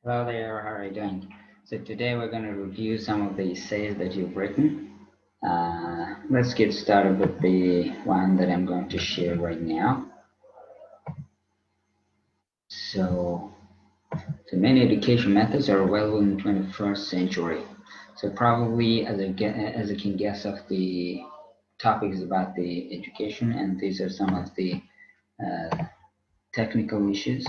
Hello there, how are you doing? So today we're going to review some of the essays that you've written. Let's get started with the one that I'm going to share right now. So, many education methods are available in the 21st century. So probably as I can guess of the topics about the education, and these are some of the uh, technical issues.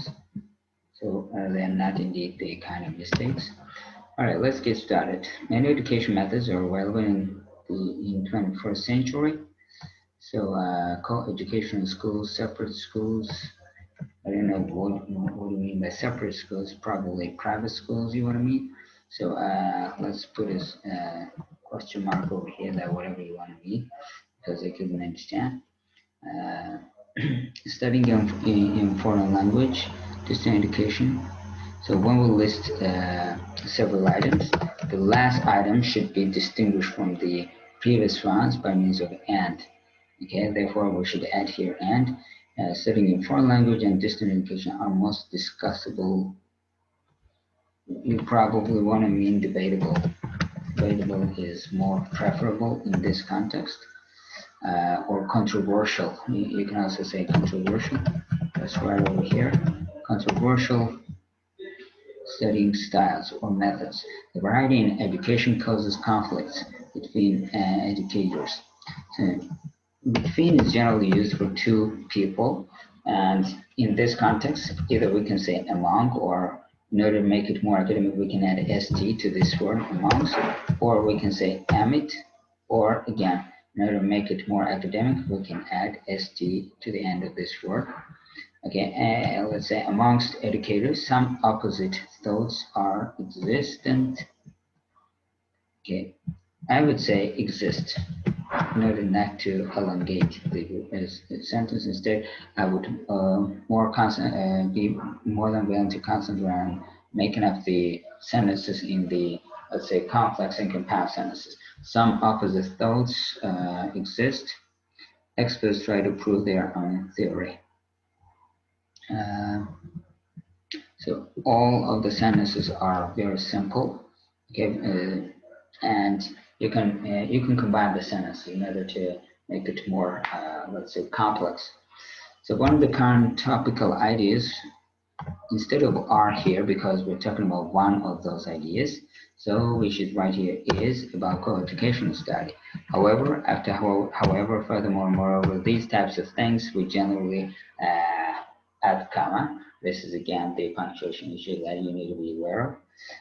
So they're not indeed the kind of mistakes. All right, let's get started. Many education methods are available in 21st century. So co-educational schools, separate schools. I don't know what do you mean by separate schools. Probably private schools. You want to mean? So let's put a question mark over here. That whatever you want to mean, because I couldn't understand. Uh, Studying in foreign language, distant education. So when we list several items, the last item should be distinguished from the previous ones by means of and. Okay, therefore we should add here and. Studying in foreign language and distant education are most discussable. You probably want to mean debatable. Debatable is more preferable in this context, or controversial. You can also say controversial. That's right over here. Controversial studying styles or methods. The variety in education causes conflicts between educators. So, between is generally used for two people, and in this context, either we can say among, or in order to make it more academic, we can add st to this word amongst, or we can say amid, or again, in order to make it more academic, we can add st to the end of this word. Okay, let's say amongst educators, some opposite thoughts are existent. Okay, I would say exist, not not to elongate the sentence. Instead, I would be more than willing to concentrate on making up the sentences in the, let's say, complex and compound sentences. Some opposite thoughts exist. Experts try to prove their own theory. Uh, So all of the sentences are very simple, okay, and you can combine the sentence in order to make it more, let's say, complex. So one of the current topical ideas, instead of are here, because we're talking about one of those ideas, so we should write here is about co-educational study. However, furthermore, moreover, these types of things we generally add comma. This is again the punctuation issue that you need to be aware of.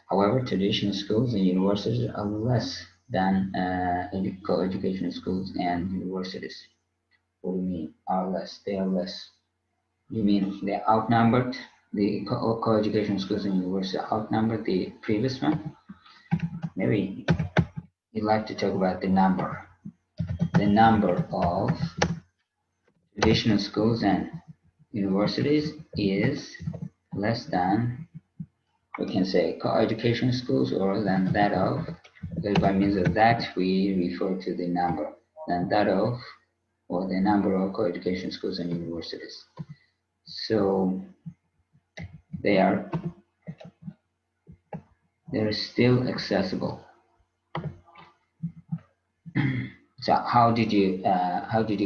However, traditional schools and universities are less than co-educational schools and universities. What do you mean are less? They are less. You mean they're outnumbered? The co-educational schools and universities outnumbered the previous one? Maybe you'd like to talk about the number. The number of traditional schools and universities is less than, we can say, co-education schools, or than that of, because by means of that we refer to the number, than that of, or the number of co-education schools and universities. So they are they're still accessible. So how did you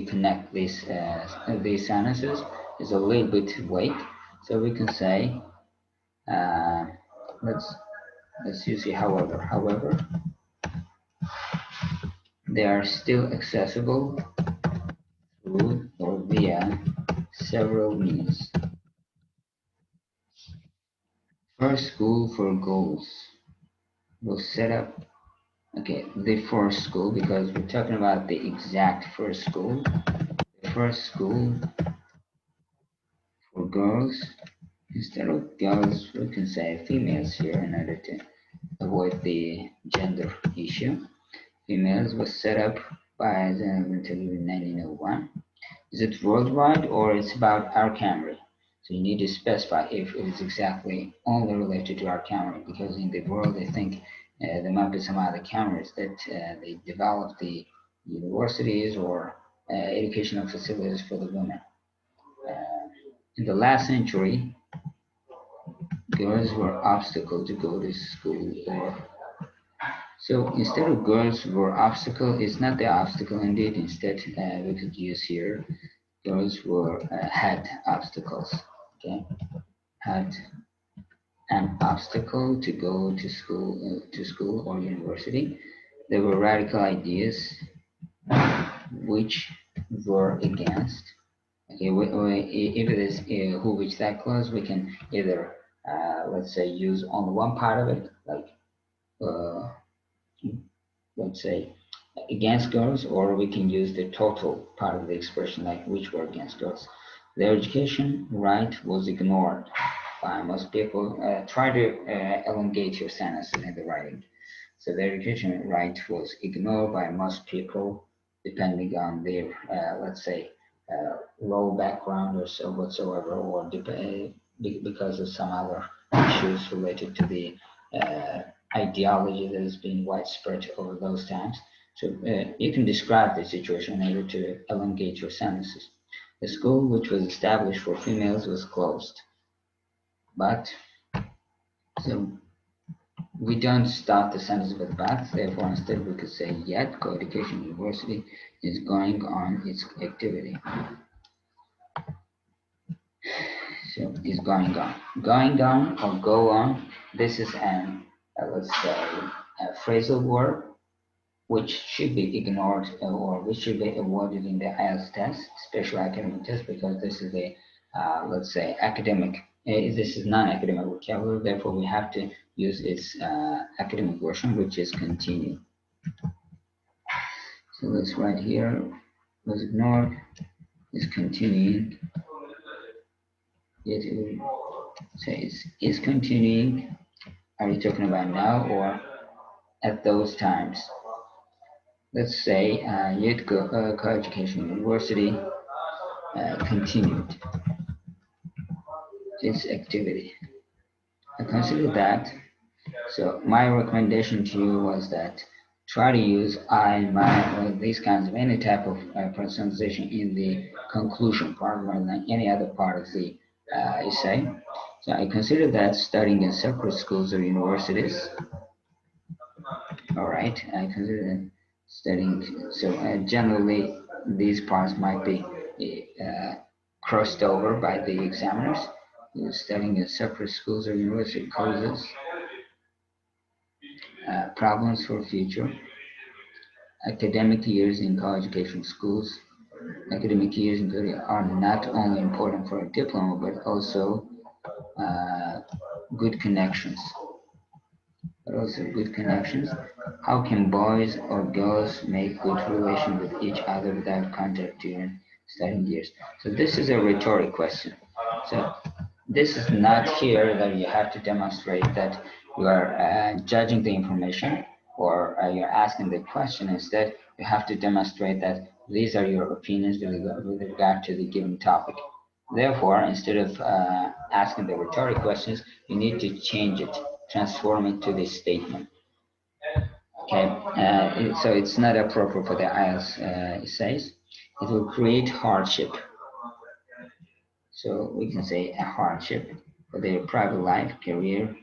connect these sentences? Is a little bit vague. So we can say uh, let's use it. However, they are still accessible through or via several means. First school for goals was set up. Okay, the first school, because we're talking about the exact first school. The first school for girls. Instead of girls, we can say females here in order to avoid the gender issue. Females was set up by the in 1901. Is it worldwide or it's about our country? So you need to specify if it is exactly only related to our country, because in the world I think there might be some other countries that they develop the universities or educational facilities for the women. In the last century, girls were obstacle to go to school, or so instead of girls were obstacle, it's not the obstacle indeed. Instead, we could use here girls were had obstacles. Okay, had an obstacle to go to school or university. There were radical ideas which were against. Okay, if it is who which that clause, we can either let's say use only one part of it, like uh, let's say against girls, or we can use the total part of the expression, like which were against girls. Their education right was ignored by most people. Try to elongate your sentences in the writing. So their education right was ignored by most people, depending on their, let's say, low background or so whatsoever, or because of some other issues related to the uh, ideology that has been widespread over those times. So you can describe the situation in order to elongate your sentences. The school, which was established for females, was closed. But so we don't start the sentence with but, therefore instead we could say yet co-education university is going on its activity. So is going on. Going on or go on, this is an, let's say, a phrasal verb which should be ignored or which should be avoided in the IELTS test, special academic test, because this is a, let's say, academic, this is non-academic vocabulary, therefore we have to use its academic version, which is continue. So let's write here, was ignored, is continuing, it says, is continuing, are you talking about now or at those times? Let's say youth co-education university continued its activity. I consider that. So my recommendation to you was that try to use I, my, or these kinds of any type of personalization in the conclusion part rather than any other part of the essay. So I consider that studying in separate schools or universities. All right, I consider that studying. So generally, these parts might be crossed over by the examiners. Studying in separate schools or university causes problems for future. Academic years in co-education schools. Academic years in Korea are not only important for a diploma, but also uh, good connections. But also good connections. How can boys or girls make good relation with each other without contact during studying years? So this is a rhetoric question. So this is not here that you have to demonstrate that you are judging the information or you're asking the question. Instead, you have to demonstrate that these are your opinions with regard to the given topic. Therefore, instead of asking the rhetoric questions, you need to change it, transform it to this statement. Okay, so it's not appropriate for the IELTS essays. It will create hardship. So we can say a hardship for their private life, career,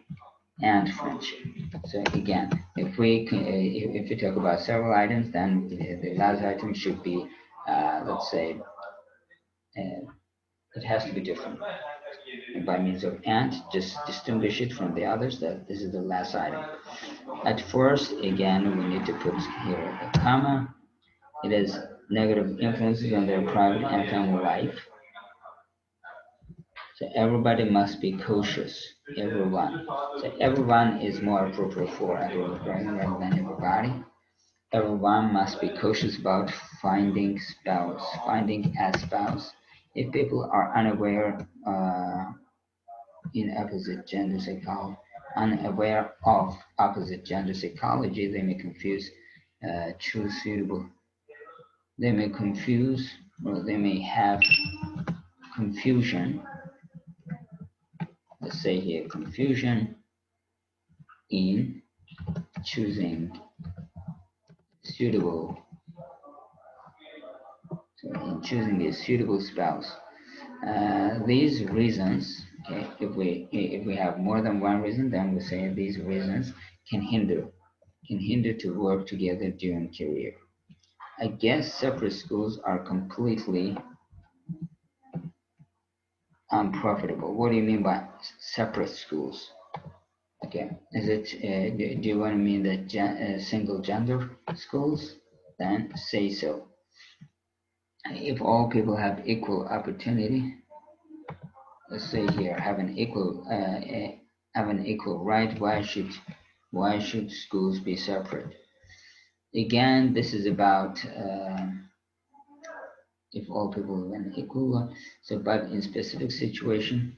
and friendship. So again, if we talk about several items, then the last item should be, let's say, it has to be different. And by means of and, just distinguish it from the others that this is the last item. At first, again, we need to put here a comma. It is negative influences on their private and family life. So everybody must be cautious. Everyone. So everyone is more appropriate for everybody rather than everybody. Everyone must be cautious about finding a spouse. If people are unaware in opposite gender psychology, unaware of opposite gender psychology, they may confuse choose suitable. They may confuse or they may have confusion. Let's say here confusion in choosing suitable. So in choosing a suitable spouse. These reasons Okay, if we have more than one reason, then we say these reasons can hinder to work together during career. I guess separate schools are completely unprofitable. What do you mean by separate schools? Okay, is it? Do you want to mean that single gender schools? Then say so. If all people have equal opportunity, let's say here have an equal right. Why should schools be separate? Again, this is about if all people have an equal. So, but in specific situation,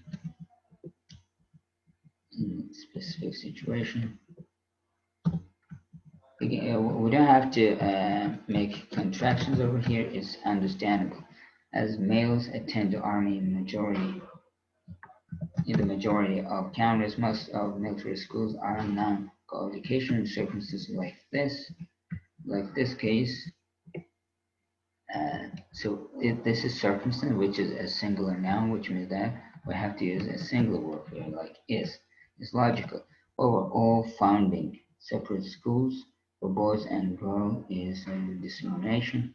we don't have to make contractions over here. It's understandable, as males attend the army in the majority of countries. Most of military schools are non-qualification in circumstances like this case. So if this is circumstance, which is a singular noun, which means that we have to use a singular word here, like is. It's logical. Overall, founding separate schools for boys and girls is discrimination.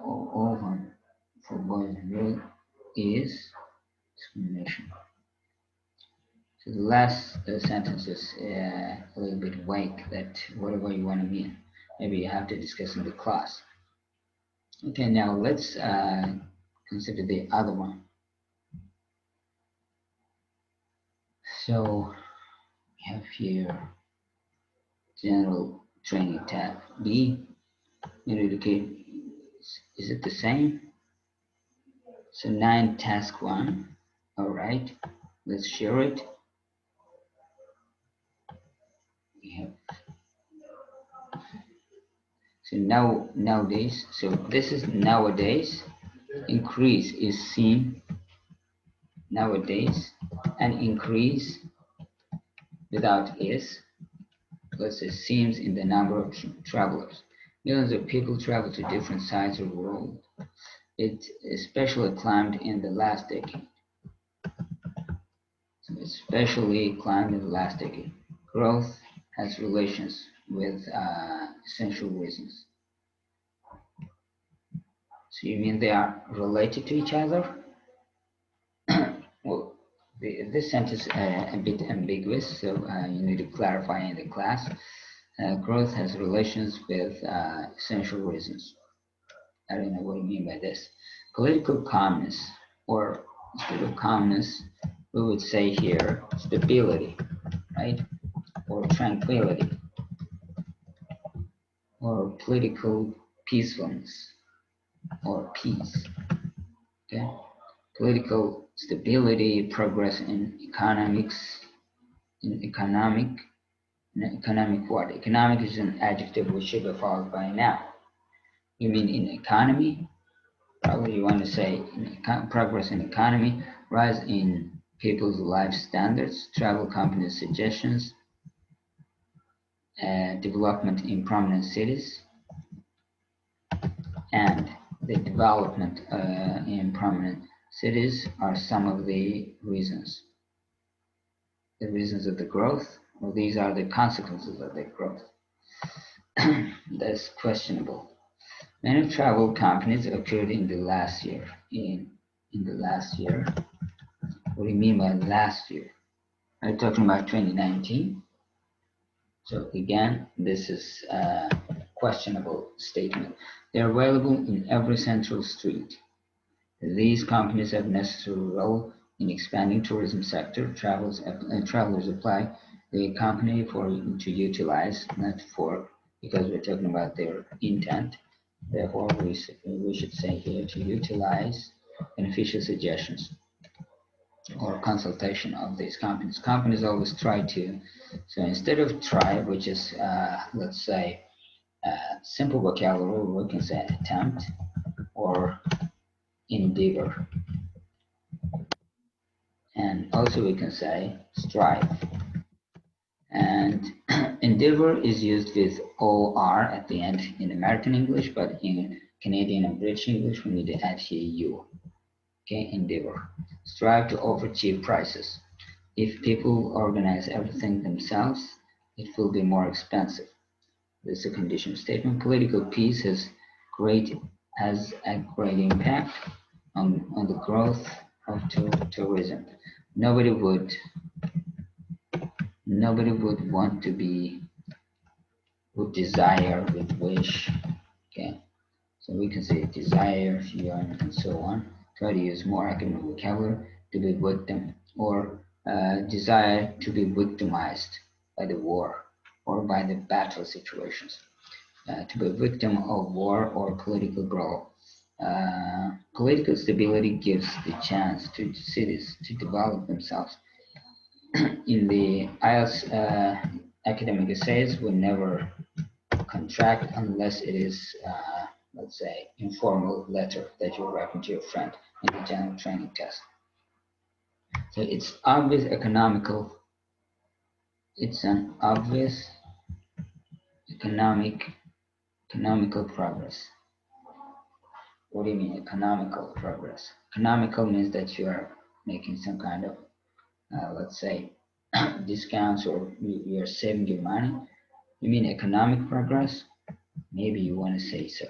All for boys and girls is discrimination. So the last sentence is a little bit vague, that whatever you want to mean. Maybe you have to discuss in the class. Okay, now let's consider the other one. So we have here general training tab B. Is it the same? So 9 task 1. All right, let's share it. We have so nowadays. So this is nowadays. Increase is seen nowadays, and increase without is. Let's say seems in the number of travelers. Millions of people travel to different sides of the world. It especially climbed in the last decade. Especially climbed in the last decade. Growth has relations with essential reasons. So you mean they are related to each other? Well, this sentence is a bit ambiguous, so you need to clarify in the class. Growth has relations with essential reasons. I don't know what you mean by this. Political calmness, or instead of calmness, we would say here stability, right? Or tranquility, or political peacefulness, or peace. Okay? Political stability, progress in economics, in economic what? Economic is an adjective which should be followed by a noun. You mean in economy? Probably you want to say progress in economy, rise in people's life standards, travel companies' suggestions, development in prominent cities, and the development in prominent cities are some of the reasons. The reasons of the growth, or these are the consequences of the growth. That's questionable. Many travel companies occurred in the last year. In the last year, what do you mean by last year? Are you talking about 2019? So again, this is a questionable statement. They're available in every central street. These companies have necessary role in expanding tourism sector. Travelers apply the company to utilize, not for, because we're talking about their intent. Therefore, we should say here to utilize beneficial suggestions or consultation of these companies. Companies always try to, so instead of try, which is, let's say, simple vocabulary, we can say attempt or endeavor. And also we can say strive. And endeavor is used with OR at the end in American English, but in Canadian and British English, we need to add here U. Okay, endeavor. strive to offer cheap prices. If people organize everything themselves, it will be more expensive. This is a condition statement. Political peace has a great impact on the growth of tourism. Nobody would nobody would want to be would desire, would wish. Okay, so we can say desire, yearn, and so on. Try to use more academic vocabulary to be victim, or desire to be victimized by the war or by the battle situations. To be a victim of war or political brawl. Political stability gives the chance to cities to develop themselves. In the IELTS academic essays, we never contract unless it is, let's say, informal letter that you're writing to your friend in the general training test. So it's obvious economical. It's an obvious economical progress. What do you mean economical progress? Economical means that you are making some kind of, let's say, discounts, or you're saving your money. You mean economic progress? Maybe you want to say so.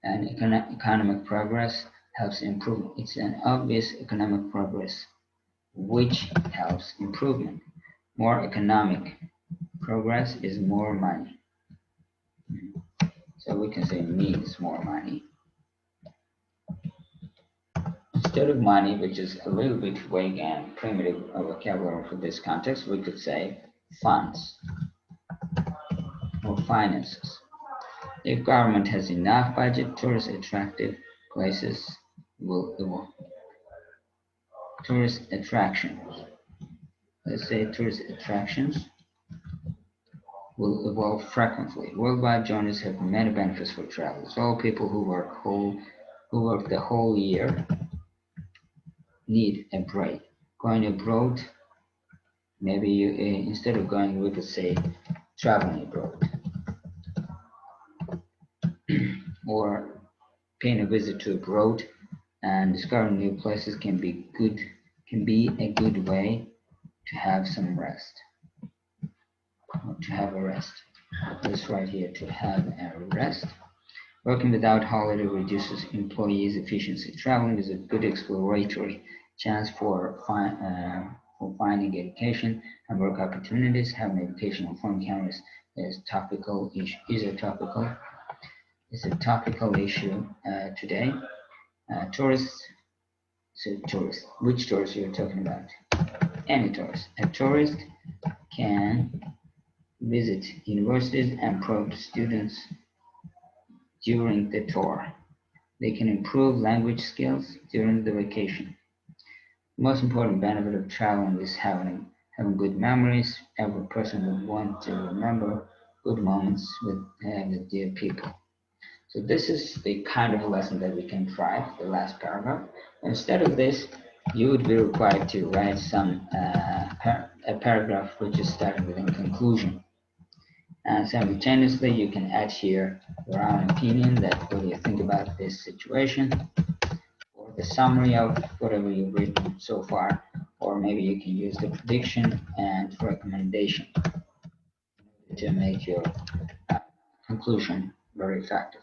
And economic progress helps improve. It's an obvious economic progress which helps improvement. More economic progress is more money. So we can say means more money. Instead of money, which is a little bit vague and primitive vocabulary for this context, we could say funds or finances. If government has enough budget, tourist attractive places will evolve. Tourist attractions. Let's say tourist attractions will evolve frequently. Worldwide journeys have many benefits for travelers. All people who work the whole year need a break. Going abroad, maybe you, instead of going, we could say traveling abroad, or paying a visit to abroad and discovering new places can be a good way to have some rest, or to have a rest. This right here, to have a rest. Working without holiday reduces employees' efficiency. Traveling is a good exploratory chance for finding education and work opportunities. Having education on foreign countries is a topical issue today. Tourists, which tourists you're talking about? Any tourist. A tourist can visit universities and probe students during the tour. They can improve language skills during the vacation. The most important benefit of traveling is having good memories. Every person would want to remember good moments with dear people. So this is the kind of lesson that we can try, the last paragraph. Instead of this, you would be required to write a paragraph which is starting with a conclusion. And simultaneously, you can add here your own opinion, that what do you think about this situation, or the summary of whatever you've written so far, or maybe you can use the prediction and recommendation to make your conclusion very effective.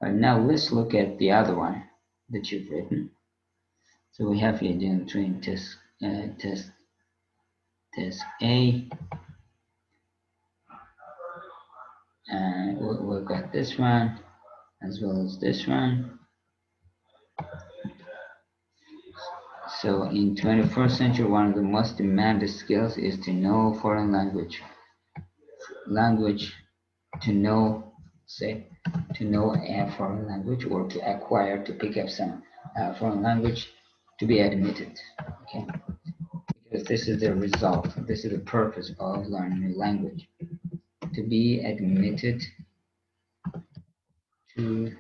Now let's look at the other one that you've written. So we have here doing train test A, and we've got this one as well as this one. So in 21st century, one of the most demanded skills is to know foreign language. To know, to know a foreign language, or to acquire, to pick up some foreign language, to be admitted. Okay, because this is the result, this is the purpose of learning a language. To be admitted to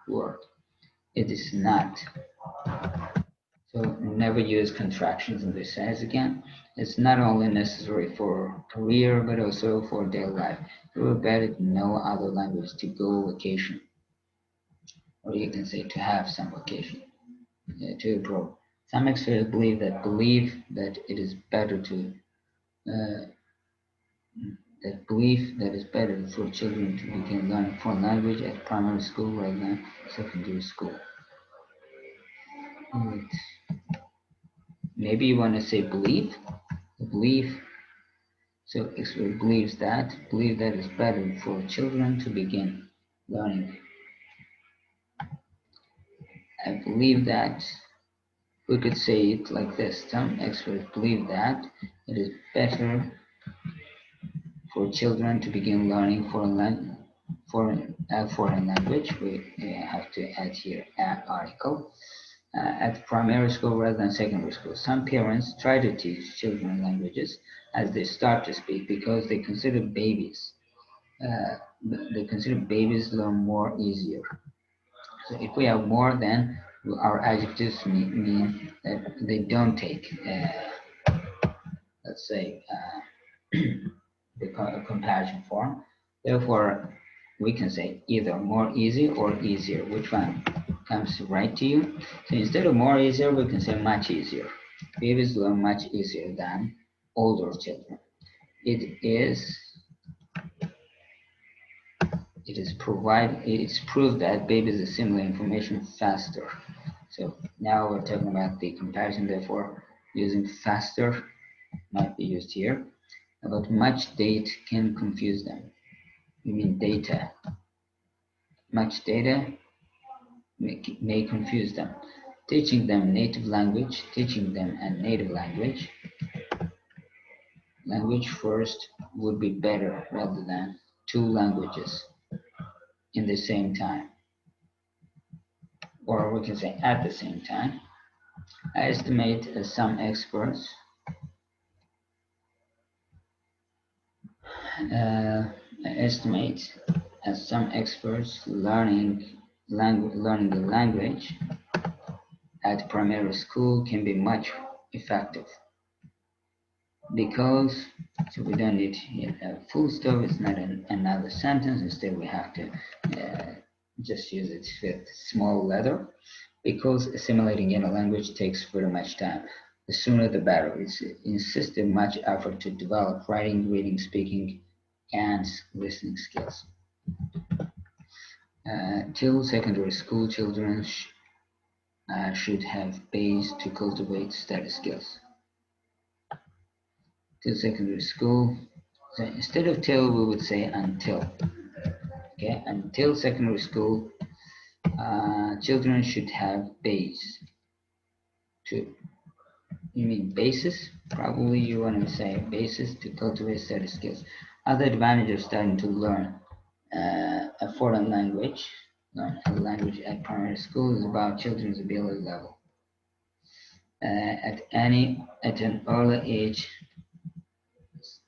work. It is not. So never use contractions in this sense again. It's not only necessary for career, but also for daily life. It would better to know other language, to go vacation. Or you can say to have some vacation, to abroad. Some experts believe that it is better to uh, that belief that it's better for children to begin learning foreign language at primary school rather than secondary school. Right. Maybe you want to say belief. The belief. So expert believe that it's better for children to begin learning. I believe that we could say it like this. Some experts believe that it is better for children to begin learning foreign language. We have to add here an article at primary school rather than secondary school. Some parents try to teach children languages as they start to speak because they consider uh, babies learn more easier. So if we have more, then our adjectives mean that they don't take, let's say, the comparison form. Therefore, we can say either more easy or easier. Which one comes right to you? So instead of more easier, we can say much easier. Babies learn much easier than older children. It it's proved that babies assimilate information faster. So now we're talking about the comparison, therefore using faster might be used here. But much data can confuse them. You mean data. Much data may confuse them. Teaching them a native language first would be better rather than two languages in the same time. Or we can say at the same time. I estimate uh, some experts learning the language at primary school can be much effective because so we don't need a full stop. It's not another sentence. Instead, we have to just use it with small letter because assimilating in a language takes very much time. The sooner the better. It's insisted much effort to develop writing, reading, speaking, and listening skills. Till secondary school, children should have base to cultivate study skills. Till secondary school, so instead of till, we would say until. Okay, until secondary school, children should have base to. You mean basis? Probably you want to say basis to cultivate study skills. Other advantage of starting to learn a foreign language, learn a language at primary school is about children's ability level. At an early age,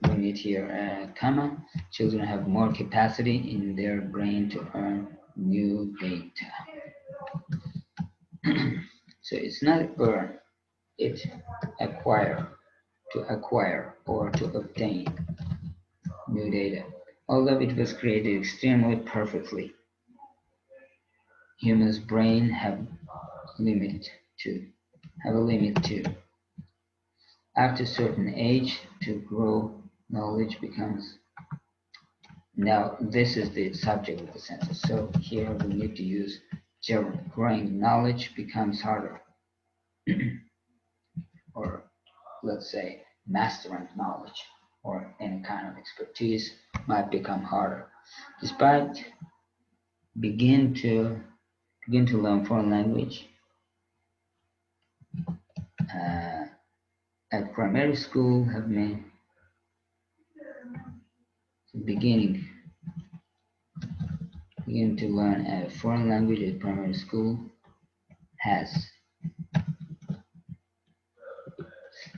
we need here comma, children have more capacity in their brain to earn new data. So it's not earn, it's acquire, to acquire or to obtain new data. Although it was created extremely perfectly, humans' brain have a limit to. After a certain age, to grow, knowledge becomes. Now, this is the subject of the sentence. So here we need to use gerund. Growing knowledge becomes harder. Or let's say mastering knowledge or any kind of expertise might become harder. Despite begin to learn foreign language uh, at primary school have been beginning begin to learn a foreign language at primary school has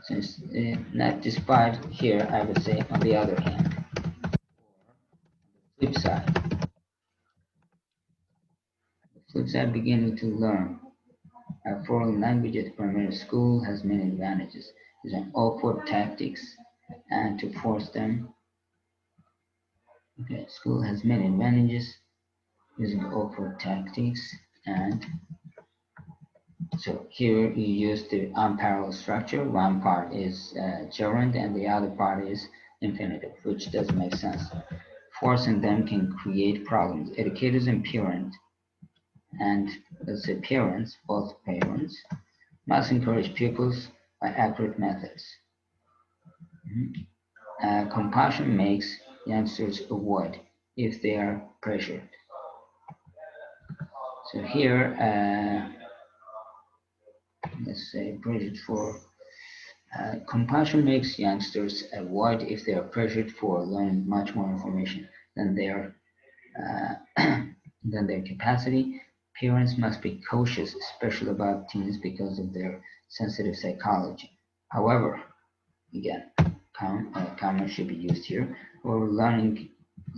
since not despite here I would say on the other hand flip side beginning to learn a foreign language at primary school has many advantages. These are awkward tactics and to force them. Okay, school has many advantages using awkward tactics and So here you use the unparalleled structure. One part is gerund and the other part is infinitive, which doesn't make sense. Forcing them can create problems. Educators and parents, and let's say parents, both parents, must encourage pupils by accurate methods. Compassion makes youngsters avoid if they are pressured. So here, let's say pressured for compassion makes youngsters avoid if they are pressured for learning much more information than their uh, than their capacity. Parents must be cautious, especially about teens, because of their sensitive psychology. However, again, comma should be used here. Or learning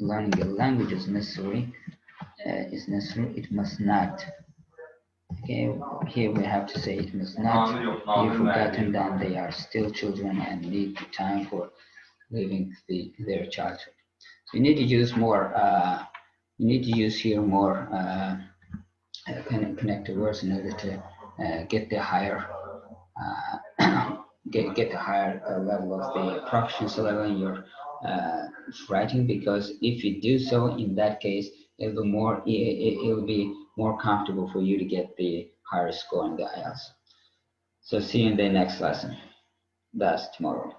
a language is necessary. It must not. Okay, here we have to say it must not be forgotten that they are still children and need time for living their childhood. So you need to use more. You need to use here more connected words in order to get the higher get the higher level of the proficiency level in your writing. Because if you do so, in that case, it'll be more comfortable for you to get the higher score in the IELTS. So see you in the next lesson. That's tomorrow.